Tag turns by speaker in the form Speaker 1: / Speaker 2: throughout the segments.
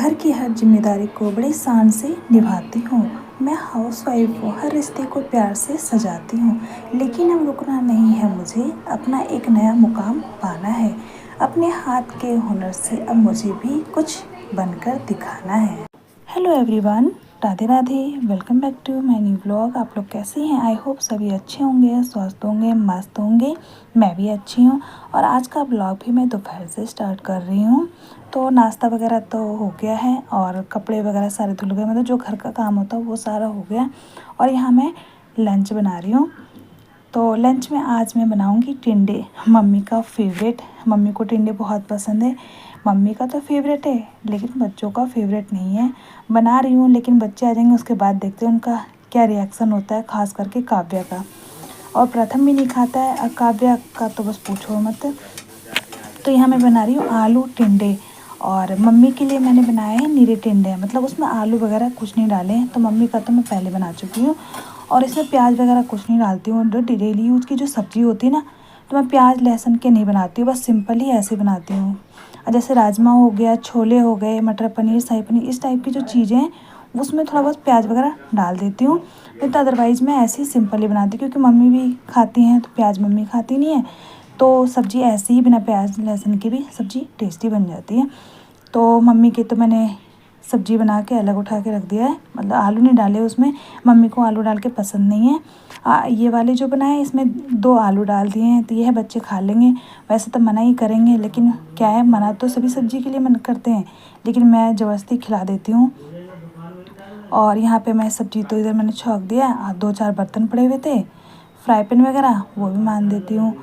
Speaker 1: घर की हर जिम्मेदारी को बड़ी शान से निभाती हूँ। मैं हाउसवाइफ हूँ, हर रिश्ते को प्यार से सजाती हूँ। लेकिन अब रुकना नहीं है मुझे, अपना एक नया मुकाम पाना है। अपने हाथ के हुनर से अब मुझे भी कुछ बनकर दिखाना है। Hello everyone, Radhe Radhe. Welcome back to my new blog. आप लोग कैसे हैं? आई होप सभी अच्छे होंगे, स्वस्थ होंगे, मस्त होंगे। मैं भी अच्छी हूँ। और आज का ब्लॉग भी मैं दोपहर से स्टार्ट कर रही हूँ। तो नाश्ता वगैरह तो हो गया है और कपड़े वगैरह सारे धुल गए, मतलब जो घर का काम होता है वो सारा हो गया। और यहाँ मैं लंच बना रही हूँ। तो लंच में आज मैं बनाऊँगी टिंडे, मम्मी का फेवरेट। मम्मी को टिंडे बहुत पसंद है। मम्मी का तो फेवरेट है लेकिन बच्चों का फेवरेट नहीं है। बना रही हूँ लेकिन बच्चे आ जाएंगे उसके बाद देखते हैं उनका क्या रिएक्शन होता है, ख़ास करके काव्या का। और प्रथम भी नहीं खाता है और काव्या का तो बस पूछो मत। तो यहाँ मैं बना रही हूँ आलू टिंडे। और मम्मी के लिए मैंने बनाए हैं नीरे टिंडे, मतलब उसमें आलू वगैरह कुछ नहीं डाले हैं। तो मम्मी का तो मैं पहले बना चुकी हूँ। और इसमें प्याज वगैरह कुछ नहीं डालती हूँ। डेली यूज़ की जो सब्ज़ी होती है ना, तो मैं प्याज लहसुन के नहीं बनाती हूँ, बस सिंपल ही ऐसे बनाती हूँ। और जैसे राजमा हो गया, छोले हो गए, मटर पनीर, शाही पनीर, इस टाइप की जो चीज़ें हैं उसमें थोड़ा बहुत प्याज वगैरह डाल देती हूँ। नहीं तो अदरवाइज़ मैं ऐसे ही सिंपल ही बनाती हूँ, क्योंकि मम्मी भी खाती हैं तो प्याज मम्मी खाती नहीं है। तो सब्ज़ी ऐसे ही बिना प्याज लहसुन की भी सब्ज़ी टेस्टी बन जाती है। तो मम्मी के तो मैंने सब्ज़ी बना के अलग उठा के रख दिया है, मतलब आलू नहीं डाले उसमें। मम्मी को आलू डाल के पसंद नहीं है। ये वाले जो बनाए इसमें 2 आलू डाल दिए हैं, तो ये है बच्चे खा लेंगे। वैसे तो मना ही करेंगे, लेकिन क्या है, मना तो सभी सब्ज़ी के लिए मन करते हैं, लेकिन मैं ज़बरदस्ती खिला देती हूँ। और यहाँ पे मैं सब्ज़ी तो इधर मैंने छौंक दिया। 2-4 बर्तन पड़े हुए थे, फ्राई पैन वगैरह वो भी मान देती हूँ।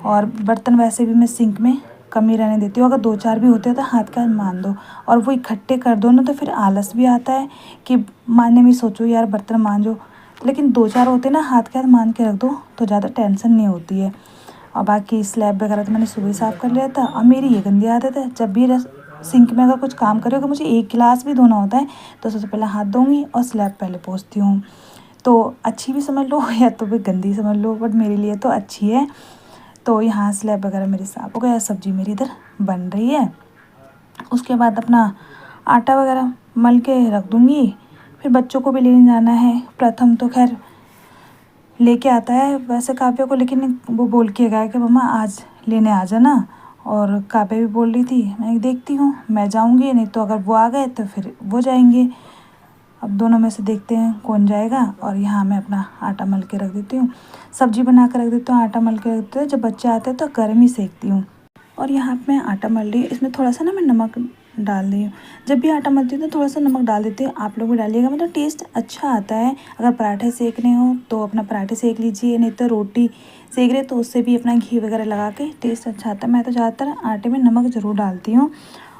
Speaker 1: और बर्तन वैसे भी मैं सिंक में कम ही रहने देती हूँ। अगर 2-4 भी होते हैं तो हाथ का मान दो। और वो इकट्ठे कर दो ना तो फिर आलस भी आता है कि मांजने में सोचो यार बर्तन मांजो। लेकिन 2-4 होते ना, हाथ के हाथ मान के रख दो तो ज़्यादा टेंशन नहीं होती है। और बाकी स्लैब वगैरह तो मैंने सुबह साफ़ कर लिया था। और मेरी ये गंदी आदत है, जब भी सिंक में अगर कुछ काम करो, अगर मुझे एक गिलास भी धोना होता है तो सबसे पहले हाथ धोऊंगी और स्लैब पहले पोंछती हूँ। तो अच्छी भी समझ लो या तो भी गंदी समझ लो, बट मेरे लिए तो अच्छी है। तो यहाँ स्लैब वगैरह मेरी साफ़ हो गया, सब्ज़ी मेरी इधर बन रही है। उसके बाद अपना आटा वगैरह मल के रख दूँगी। फिर बच्चों को भी लेने जाना है। प्रथम तो खैर लेके आता है वैसे काव्या को, लेकिन वो बोल के गया कि मम्मा आज लेने आ जाना। और काव्या भी बोल रही थी, मैं देखती हूँ, मैं जाऊँगी, नहीं तो अगर वो आ गए तो फिर वो जाएंगे। अब दोनों में से देखते हैं कौन जाएगा। और यहाँ मैं अपना आटा मल के रख देती हूँ, सब्ज़ी बना कर रख देती हूँ, आटा मल के रख देती हूँ। जब बच्चे आते हैं तो गर्म ही सेकती हूँ। और यहाँ पे मैं आटा मल रही हूँ, इसमें थोड़ा सा ना मैं नमक डाल रही हूँ। जब भी आटा मलती हूँ तो थोड़ा सा नमक डाल देती हूँ, आप लोग भी डालिएगा, मतलब टेस्ट अच्छा आता है। अगर पराठे सेकने हो तो अपना पराठे सेक लीजिए, नहीं तो रोटी सेक रहे तो उससे भी अपना घी वगैरह लगा के टेस्ट अच्छा आता है। मैं तो ज़्यादातर आटे में नमक ज़रूर डालती हूँ।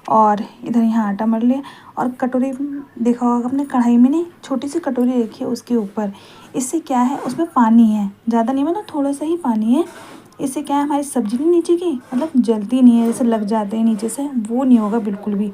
Speaker 1: और इधर यहाँ आटा मल लिया। और कटोरी देखा होगा अपने, कढ़ाई में नहीं, छोटी सी कटोरी रखी है उसके ऊपर। इससे क्या है, उसमें पानी है, ज़्यादा नहीं, मतलब थोड़ा सा ही पानी है। इससे क्या है, हमारी सब्ज़ी नहीं नीचे की, मतलब जलती नहीं है, जैसे लग जाते हैं नीचे से, वो नहीं होगा बिल्कुल भी,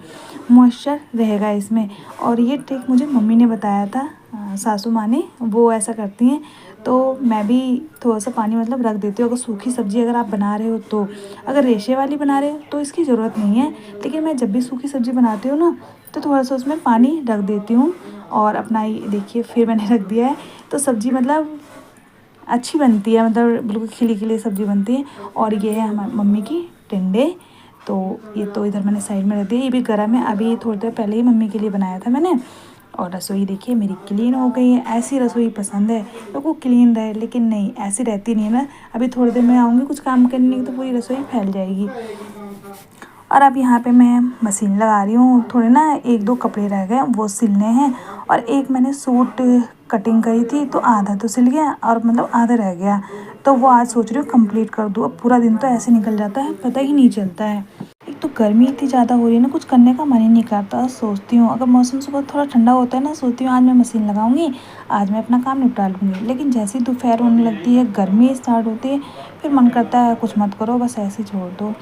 Speaker 1: मॉइस्चर रहेगा इसमें। और ये ट्रिक मुझे मम्मी ने बताया था, सासू माँ ने, वो ऐसा करती हैं। तो मैं भी थोड़ा सा पानी मतलब रख देती हूँ, अगर सूखी सब्ज़ी अगर आप बना रहे हो तो। अगर रेशे वाली बना रहे हो तो इसकी ज़रूरत नहीं है, लेकिन मैं जब भी सूखी सब्ज़ी बनाती हूँ ना तो थोड़ा सा उसमें पानी रख देती हूँ। और अपना ये देखिए फिर मैंने रख दिया है। तो सब्ज़ी मतलब अच्छी बनती है, मतलब बिल्कुल खिली खिली सब्ज़ी बनती है। और ये है हमारी मम्मी की टिंडे। तो ये तो इधर मैंने साइड में रख दिया, ये भी गर्म है, अभी थोड़ी देर पहले ही मम्मी के लिए बनाया था मैंने। और रसोई देखिए मेरी क्लीन हो गई है। ऐसी रसोई पसंद है लोगों को, क्लीन रहे, लेकिन नहीं ऐसी रहती नहीं है ना। अभी थोड़ी देर में आऊँगी कुछ काम करने की तो पूरी रसोई फैल जाएगी। और अब यहाँ पे मैं मशीन लगा रही हूँ, थोड़े ना 1-2 कपड़े रह गए वो सिलने हैं। और एक मैंने सूट कटिंग करी थी तो आधा तो सिल गया और मतलब आधा रह गया, तो वो आज सोच रही हूँ कंप्लीट कर दूँ। अब पूरा दिन तो ऐसे निकल जाता है, पता ही नहीं चलता है। एक तो गर्मी इतनी ज़्यादा हो रही है ना, कुछ करने का मन ही नहीं करता। सोचती हूँ अगर मौसम सुबह थोड़ा ठंडा होता है ना, सोचती हूँ आज मैं मशीन लगाऊंगी, आज मैं अपना काम निपटा लूँगी। लेकिन जैसे ही दोपहर होने लगती है, गर्मी स्टार्ट होती है, फिर मन करता है कुछ मत करो, बस ऐसे ही छोड़ दो।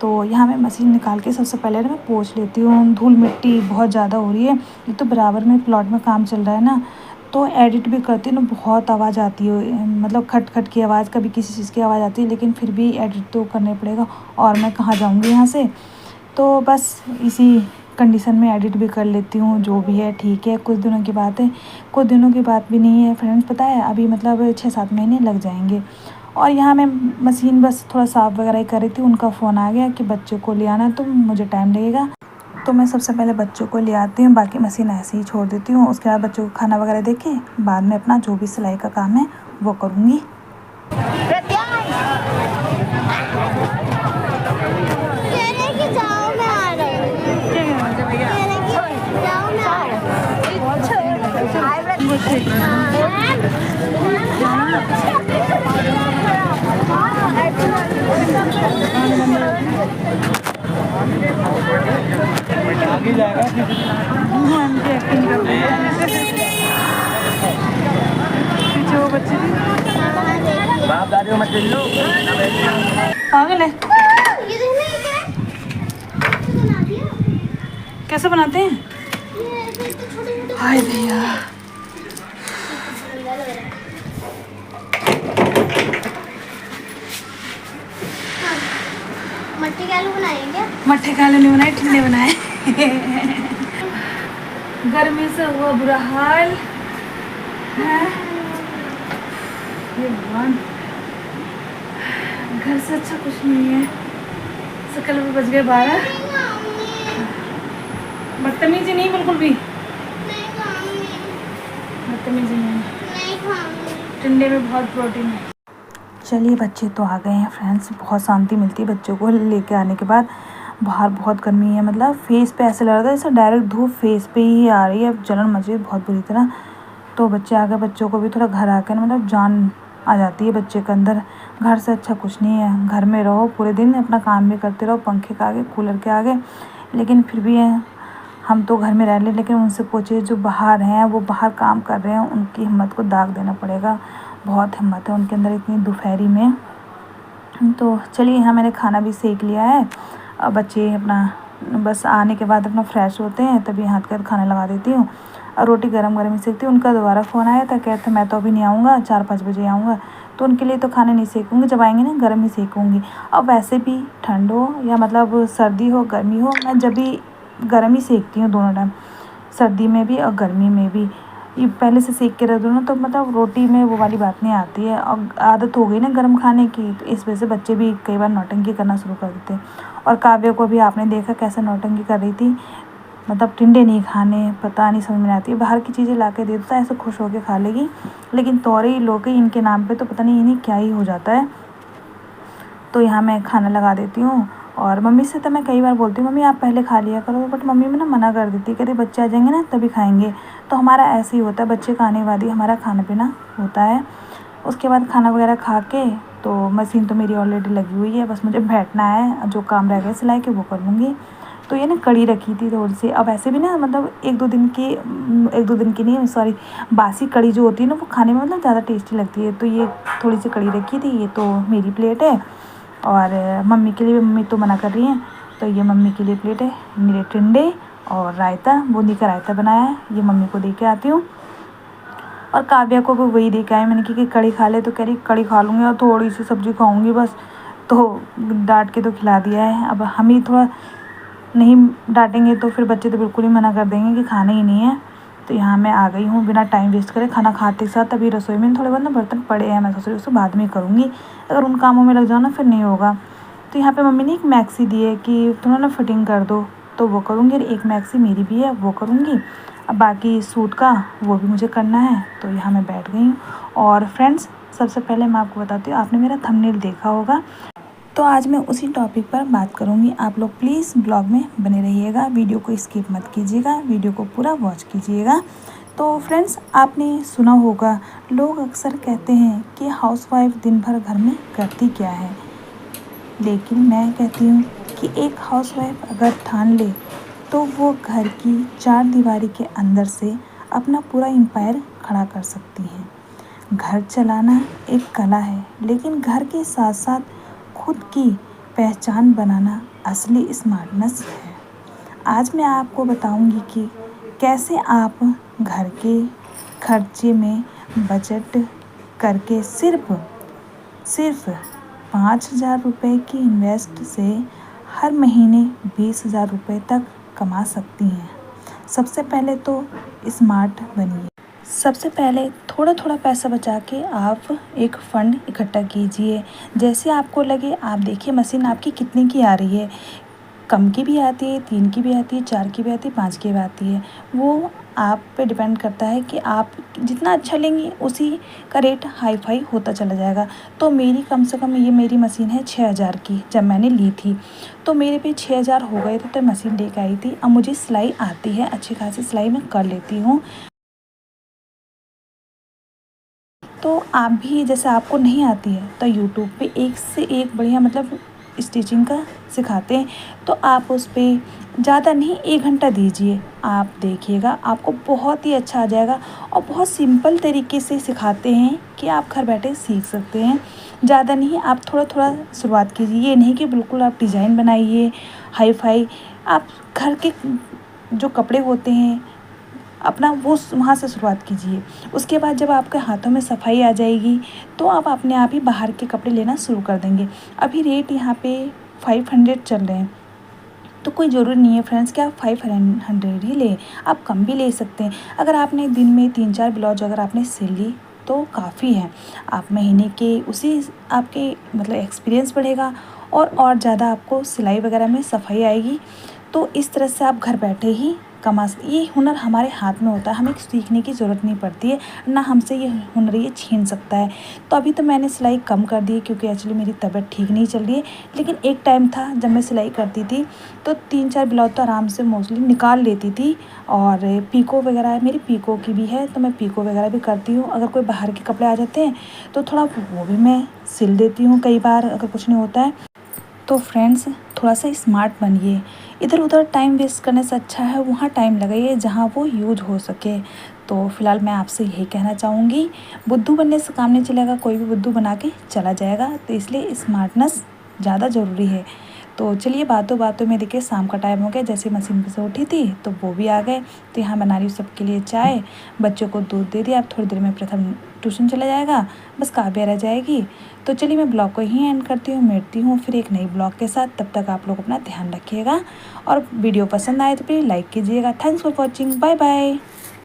Speaker 1: तो यहाँ मैं मशीन निकाल के सबसे पहले ना मैं पोंछ लेती हूँ। धूल मिट्टी बहुत ज़्यादा हो रही है, एक तो बराबर में प्लॉट में काम चल रहा है ना, तो एडिट भी करती हूँ ना, बहुत आवाज़ आती है, मतलब खट खट की आवाज़, कभी किसी चीज़ की आवाज़ आती है, लेकिन फिर भी एडिट तो करना ही पड़ेगा। और मैं कहाँ जाऊँगी यहाँ से। तो बस इसी कंडीशन में एडिट भी कर लेती हूँ, जो भी है ठीक है। कुछ दिनों की बात है, कुछ दिनों की बात भी नहीं है फ्रेंड्स, पता है अभी मतलब 6-7 महीने लग जाएंगे। और यहाँ मैं मशीन बस थोड़ा साफ़ वगैरह ही कर रही थी, उनका फ़ोन आ गया कि बच्चों को ले आना, तो मुझे टाइम लगेगा, तो मैं सबसे पहले बच्चों को ले आती हूँ, बाकी मशीन ऐसे ही छोड़ देती हूँ। उसके बाद बच्चों को खाना वगैरह दे के बाद में अपना जो भी सिलाई का काम है वो करूँगी।
Speaker 2: आगे जाएगा
Speaker 1: जो बच्चे
Speaker 2: बाप दादी मत लो
Speaker 1: पागल है। कैसे बनाते हैं? हाय भैया,
Speaker 3: मट्टी के आलू बनाएंगे?
Speaker 1: मट्ठे के आलू नहीं बनाए, ठंडे बनाए। गर्मी से हुआ बुरा हाल है। ये भगवान, घर से अच्छा कुछ नहीं है। सकल में बज गए 12। बदतमीजी नहीं, बिल्कुल भी बदतमीजी नहीं। ठंडे में बहुत प्रोटीन है। चलिए बच्चे तो आ गए हैं फ्रेंड्स, बहुत शांति मिलती है बच्चों को लेके आने के बाद। बाहर बहुत गर्मी है, मतलब फेस पे ऐसे लग रहा था जैसे डायरेक्ट धूप फेस पे ही आ रही है, जलन मच रही है बहुत बुरी तरह। तो बच्चे आ गए, बच्चों को भी थोड़ा घर आकर मतलब जान आ जाती है बच्चे के अंदर। घर से अच्छा कुछ नहीं है, घर में रहो पूरे दिन, अपना काम भी करते रहो, पंखे के आगे कूलर के आगे। लेकिन फिर भी हम तो घर में रह लें, लेकिन उनसे पूछिए जो बाहर हैं, वो बाहर काम कर रहे हैं, उनकी हिम्मत को दाग देना पड़ेगा। बहुत हिम्मत है उनके अंदर इतनी दोपहरी में। तो चलिए, यहाँ मैंने खाना भी सेक लिया है। अब बच्चे अपना बस आने के बाद अपना फ्रेश होते हैं, तभी हाथ कर खाना लगा देती हूँ और रोटी गरम गरम ही सेकती हूँ। उनका दोबारा फ़ोन आया था, कहते मैं तो अभी नहीं आऊँगा, 4-5 बजे आऊँगा, तो उनके लिए तो खाने नहीं सेकूँगी, जब आएंगे ना गर्म ही सेकूँगी। अब वैसे भी ठंड हो या मतलब सर्दी हो गर्मी हो, मैं जब भी गर्म ही सेकती हूँ दोनों टाइम, सर्दी में भी और गर्मी में भी। ये पहले से सेक के रख दो ना, तो मतलब रोटी में वो वाली बात नहीं आती है। और आदत हो गई ना गर्म खाने की, तो इस वजह से बच्चे भी कई बार नौटंकी करना शुरू कर देते हैं। और काव्य को भी आपने देखा कैसे नौटंकी कर रही थी, मतलब टिंडे नहीं खाने, पता नहीं समझ में आती है। बाहर की चीज़ें ला के दे देता है, ऐसे खुश होकर खा लेगी, लेकिन तौरी लोके इनके नाम पे तो पता नहीं इन्हें क्या ही हो जाता है। तो यहाँ मैं खाना लगा देती हूँ। और मम्मी से तो मैं कई बार बोलती हूँ, मम्मी आप पहले खा लिया करो, बट मम्मी में ना मना कर देती है, कहती बच्चे आ जाएंगे ना तभी खाएंगे। तो हमारा ऐसे ही होता है, बच्चे का आने के बाद ही हमारा खाना पीना होता है। उसके बाद खाना वगैरह खा के तो मशीन तो मेरी ऑलरेडी लगी हुई है, बस मुझे बैठना है, जो काम रह गया सिलाई के वो कर लूँगी। तो ये ना कड़ी रखी थी थोड़ी सी, अब ऐसे भी ना मतलब एक दो दिन की नहीं, सॉरी, बासी कड़ी जो होती है ना वो खाने में मतलब ज़्यादा टेस्टी लगती है। तो ये थोड़ी सी कड़ी रखी थी, ये तो मेरी प्लेट है और मम्मी के लिए भी, मम्मी तो मना कर रही हैं, तो ये मम्मी के लिए प्लेट है। मेरे टिंडे और रायता, बूंदी का रायता बनाया है, ये मम्मी को दे के आती हूँ। और काव्या को भी वही दे के आई, मैंने कि कड़ी खा ले, तो कह रही कड़ी खा लूँगी और थोड़ी सी सब्ज़ी खाऊँगी बस। तो डांट के तो खिला दिया है, अब हम ही थोड़ा नहीं डांटेंगे तो फिर बच्चे तो बिल्कुल ही मना कर देंगे कि खाना ही नहीं है। तो यहाँ मैं आ गई हूँ बिना टाइम वेस्ट करे, खाना खाते साथ अभी रसोई में थोड़े बहुत ना बर्तन पड़े हैं, मैं सोच रही हूँ उसको बाद में करूँगी, अगर उन कामों में लग जाओ ना फिर नहीं होगा। तो यहाँ पे मम्मी ने एक मैक्सी दी है कि तुम ना फिटिंग कर दो, तो वो करूँगी। और एक मैक्सी मेरी भी है, वो करूँगी। अब बाकी सूट का वो भी मुझे करना है। तो यहाँ मैं बैठ गई हूँ। और फ्रेंड्स, सबसे पहले मैं आपको बताती हूँ, आपने मेरा थंबनेल देखा होगा, तो आज मैं उसी टॉपिक पर बात करूँगी। आप लोग प्लीज़ ब्लॉग में बने रहिएगा, वीडियो को स्किप मत कीजिएगा, वीडियो को पूरा वॉच कीजिएगा। तो फ्रेंड्स, आपने सुना होगा, लोग अक्सर कहते हैं कि हाउसवाइफ दिन भर घर में करती क्या है, लेकिन मैं कहती हूँ कि एक हाउसवाइफ अगर ठान ले तो वो घर की 4 दीवारी के अंदर से अपना पूरा एम्पायर खड़ा कर सकती है। घर चलाना एक कला है, लेकिन घर के साथ साथ खुद की पहचान बनाना असली स्मार्टनेस है। आज मैं आपको बताऊंगी कि कैसे आप घर के खर्चे में बजट करके सिर्फ 5,000 रुपये की इन्वेस्ट से हर महीने 20,000 रुपये तक कमा सकती हैं। सबसे पहले तो स्मार्ट बनिए। सबसे पहले थोड़ा थोड़ा पैसा बचा के आप एक फ़ंड इकट्ठा कीजिए। जैसे आपको लगे, आप देखिए मशीन आपकी कितने की आ रही है। कम की भी आती है, 3 की भी आती है, 4 की भी आती है, 5 की भी आती है। वो आप पे डिपेंड करता है कि आप जितना अच्छा लेंगी उसी का रेट हाई फाई होता चला जाएगा। तो मेरी कम से कम ये मेरी मशीन है 6,000 की, जब मैंने ली थी तो मेरे पे 6,000 हो गए थे, तो मशीन लेकर आई थी। अब मुझे सिलाई आती है, अच्छी खासी सिलाई मैं कर लेती हूँ। तो आप भी, जैसे आपको नहीं आती है तो यूट्यूब पे एक से एक बढ़िया मतलब स्टिचिंग का सिखाते हैं, तो आप उस पे ज़्यादा नहीं 1 घंटा दीजिए। आप देखिएगा आपको बहुत ही अच्छा आ जाएगा, और बहुत सिंपल तरीके से सिखाते हैं कि आप घर बैठे सीख सकते हैं। ज़्यादा नहीं, आप थोड़ा थोड़ा शुरुआत कीजिए। ये नहीं कि बिल्कुल आप डिज़ाइन बनाइए हाई फाई। आप घर के जो कपड़े होते हैं अपना, वो वहाँ से शुरुआत कीजिए। उसके बाद जब आपके हाथों में सफाई आ जाएगी तो आप अपने आप ही बाहर के कपड़े लेना शुरू कर देंगे। अभी रेट यहाँ पे 500 चल रहे हैं, तो कोई ज़रूरी नहीं है फ्रेंड्स कि आप 500 ही लें, आप कम भी ले सकते हैं। अगर आपने दिन में 3-4 ब्लाउज अगर आपने सिल ली तो काफ़ी है। आप महीने के उसी आपके मतलब एक्सपीरियंस बढ़ेगा, और ज़्यादा आपको सिलाई वगैरह में सफाई आएगी। तो इस तरह से आप घर बैठे ही ये हुनर हमारे हाथ में होता है, हमें सीखने की ज़रूरत नहीं पड़ती है, ना हमसे ये हुनर ये छीन सकता है। तो अभी तो मैंने सिलाई कम कर दी है, क्योंकि एक्चुअली मेरी तबीयत ठीक नहीं चल रही है। लेकिन एक टाइम था जब मैं सिलाई करती थी तो 3-4 ब्लाउज तो आराम से मोस्टली निकाल लेती थी। और पीको वगैरह मेरी पीको की भी है, तो मैं पीको वगैरह भी करती हूँ। अगर कोई बाहर के कपड़े आ जाते हैं तो थोड़ा वो भी मैं सिल देती हूँ कई बार, अगर कुछ नहीं होता है। तो फ्रेंड्स, थोड़ा सा स्मार्ट बनिए। इधर उधर टाइम वेस्ट करने से अच्छा है वहाँ टाइम लगाइए जहाँ वो यूज हो सके। तो फिलहाल मैं आपसे यही कहना चाहूँगी, बुद्धू बनने से काम नहीं चलेगा, कोई भी बुद्धू बना के चला जाएगा। तो इसलिए स्मार्टनेस ज़्यादा ज़रूरी है। तो चलिए, बातों बातों में देखिए शाम का टाइम हो गया। जैसे मशीन पे से उठी थी तो वो भी आ गए। तो यहाँ बना रही हूँ सबके लिए चाय, बच्चों को दूध दे दिया। अब थोड़ी देर में प्रथम ट्यूशन चला जाएगा, बस काव्या रह जाएगी। तो चलिए मैं ब्लॉग को यहीं एंड करती हूँ, मिलती हूँ फिर एक नई ब्लॉग के साथ। तब तक आप लोग अपना ध्यान रखिएगा, और वीडियो पसंद आए तो प्लीज़ लाइक कीजिएगा। Thanks for watching, bye bye.